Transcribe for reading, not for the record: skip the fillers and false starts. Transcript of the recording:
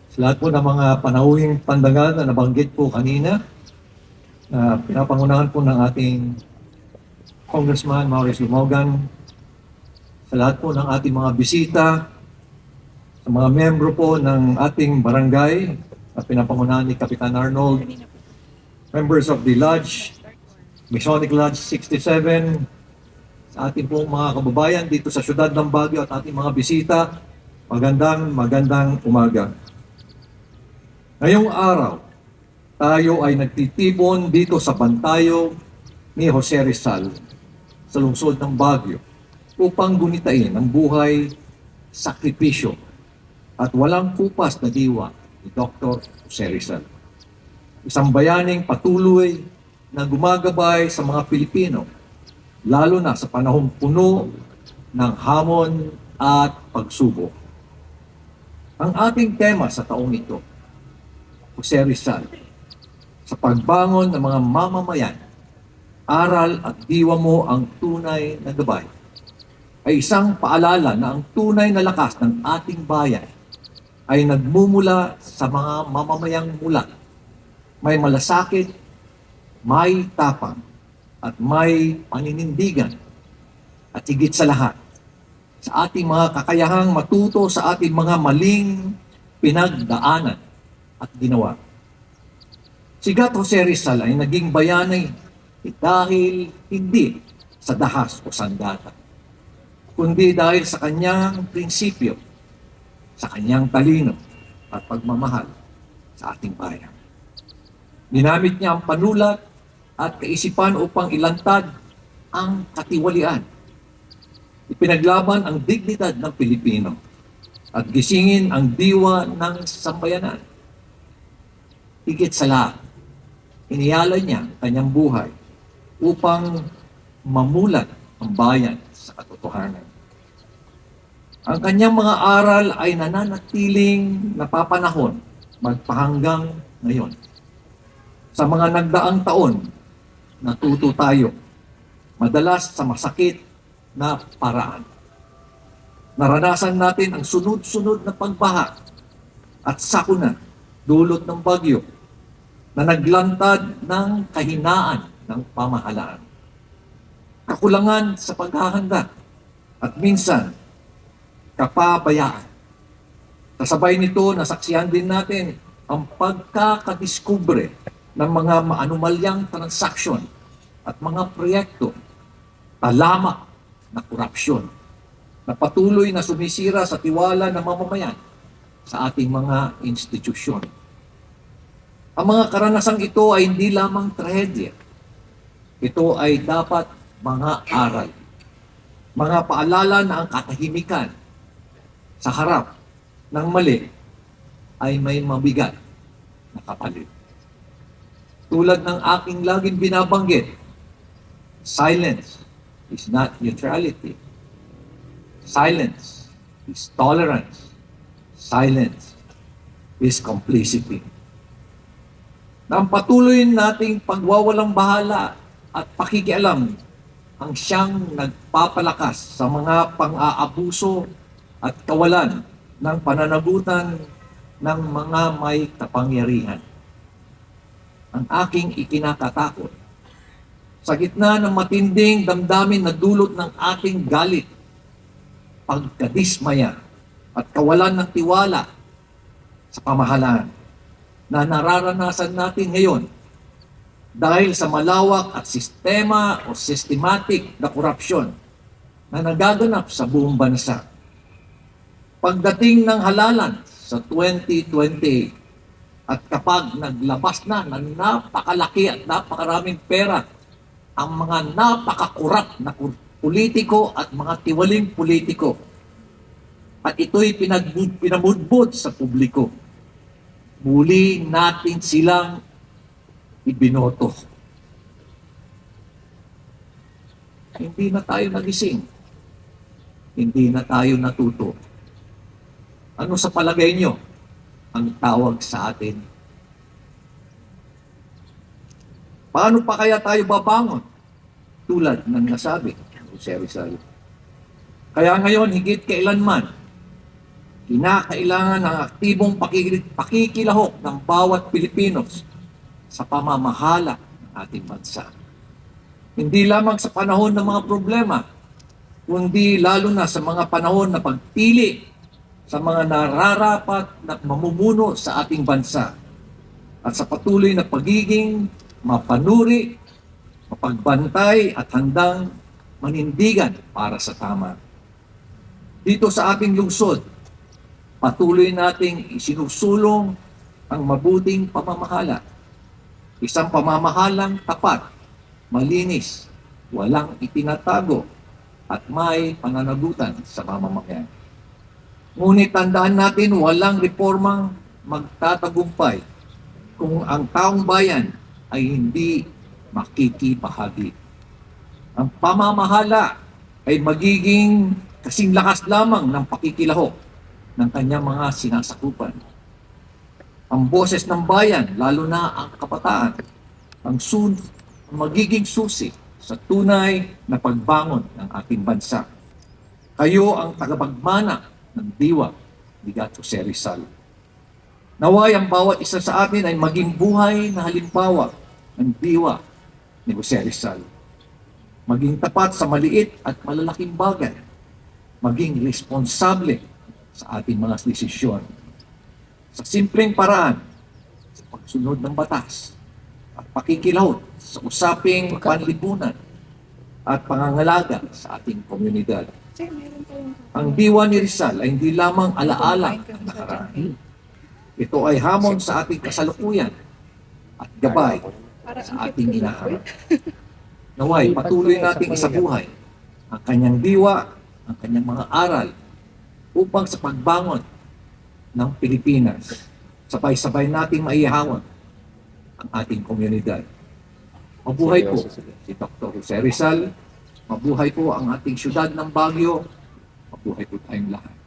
Sa lahat po ng mga panauhing pandagal na nabanggit po kanina, na pinapangunahan po ng ating Congressman Maurice Lumogan, sa lahat po ng ating mga bisita, sa mga membro po ng ating barangay na pinapangunahan ni Kapitan Arnold, members of the Lodge, Masonic Lodge 67, sa ating pong mga kababayan dito sa siyudad ng Baguio at ating mga bisita, magandang umaga. Ngayong araw, tayo ay nagtitipon dito sa Bantayo ni Jose Rizal sa lungsod ng Baguio upang gunitain ang buhay, sakripisyo at walang kupas na diwa ni Dr. Jose Rizal. Isang bayaning patuloy na gumagabay sa mga Pilipino, lalo na sa panahong puno ng hamon at pagsubok. Ang ating tema sa taong ito, Jose Rizal, sa pagbangon ng mga mamamayan, aral at diwa mo ang tunay na gabay, ay isang paalala na ang tunay na lakas ng ating bayan ay nagmumula sa mga mamamayang mulat. May malasakit, may tapang, at may paninindigan. At higit sa lahat, sa ating mga kakayahang matuto sa ating mga maling pinagdaanan at ginawa. Si Gat Jose Rizal ay naging bayani dahil hindi sa dahas o sandata, kundi dahil sa kanyang prinsipyo, sa kanyang talino at pagmamahal sa ating bayan. Ginamit niya ang panulat at kaisipan upang ilantad ang katiwalian. Ipinaglaban ang dignidad ng Pilipino at gisingin ang diwa ng sambayanan. Higit sa lahat, iniyalay niya ang kanyang buhay upang mamulat ang bayan sa katotohanan. Ang kanyang mga aral ay nananatiling napapanahon magpahanggang ngayon. Sa mga nagdaang taon, natuto tayo, madalas sa masakit na paraan. Naranasan natin ang sunod-sunod na pagbaha at sakuna dulot ng bagyo na naglantad ng kahinaan ng pamahalaan, kakulangan sa paghahanda at minsan kapabayaan. Kasabay nito, nasaksihan din natin ang pagkakadiskubre ng mga maanumalyang transaksyon at mga proyekto, talamak na korupsyon na patuloy na sumisira sa tiwala ng mamamayan sa ating mga institusyon. Ang mga karanasang ito ay hindi lamang trahedya. Ito ay dapat mga aral, mga paalala na ang katahimikan sa harap ng mali ay may mabigat na kapalit. Tulad ng aking laging binabanggit, silence is not neutrality. Silence is tolerance. Silence is complicity. Na ang patuloy nating pagwawalang bahala at pakikialam ang siyang nagpapalakas sa mga pang-aabuso at kawalan ng pananagutan ng mga may kapangyarihan. Ang aking ikinakatakot, sa gitna ng matinding damdamin na dulot ng ating galit, pagkadismaya at kawalan ng tiwala sa pamahalaan na nararanasan natin ngayon dahil sa malawak at sistema o systematic na korupsyon na nagaganap sa buong bansa. Pagdating ng halalan sa 2028 at kapag naglabas na ng napakalaki at napakaraming pera ang mga napakakurap na politiko at mga tiwaling politiko at ito'y pinamudbod sa publiko, muli natin silang ibinoto. Hindi na tayo nagising. Hindi na tayo natuto. Ano sa palagay nyo ang tawag sa atin? Paano pa kaya tayo babangon? Tulad ng nasabi ni Jose Rizal. Kaya ngayon, higit kailanman, kinakailangan ng aktibong pakikilahok ng bawat Pilipino sa pamamahala ng ating bansa. Hindi lamang sa panahon ng mga problema, kundi lalo na sa mga panahon na pagpili sa mga nararapat na mamumuno sa ating bansa at sa patuloy na pagiging mapanuri, mapagbantay at handang manindigan para sa tama. Dito sa ating lungsod, patuloy nating isinusulong ang mabuting pamamahala. Isang pamamahalang tapat, malinis, walang itinatago, at may pananagutan sa mamamayan. Ngunit tandaan natin walang reformang magtatagumpay kung ang taong bayan ay hindi makikibahagi. Ang pamamahala ay magiging kasing lakas lamang ng pakikilahok ng kanyang mga sinasakupan. Ang boses ng bayan, lalo na ang kabataan, ang magiging susi sa tunay na pagbangon ng ating bansa. Kayo ang tagapagmana ng diwa ni Gato Jose Rizal. Naway ang bawat isa sa atin ay maging buhay na halimbawa ng diwa ni Jose Rizal. Maging tapat sa maliit at malalaking bagay. Maging responsable sa ating mga desisyon. Sa simpleng paraan, sa pagsunod ng batas at pakikilahok sa usaping panlipunan at pangangalaga sa ating komunidad. Ang diwa ni Rizal ay hindi lamang alaala ng nakaraan. Ito ay hamon sa ating kasalukuyan at gabay sa ating hinaharap. Naway, patuloy nating isabuhay ang kanyang diwa, ang kanyang mga aral upang sa pagbangon ng Pilipinas, sabay-sabay nating maihawan ang ating komunidad. Mabuhay po si Dr. Jose Rizal, mabuhay po ang ating syudad ng Baguio, mabuhay po tayong lahat.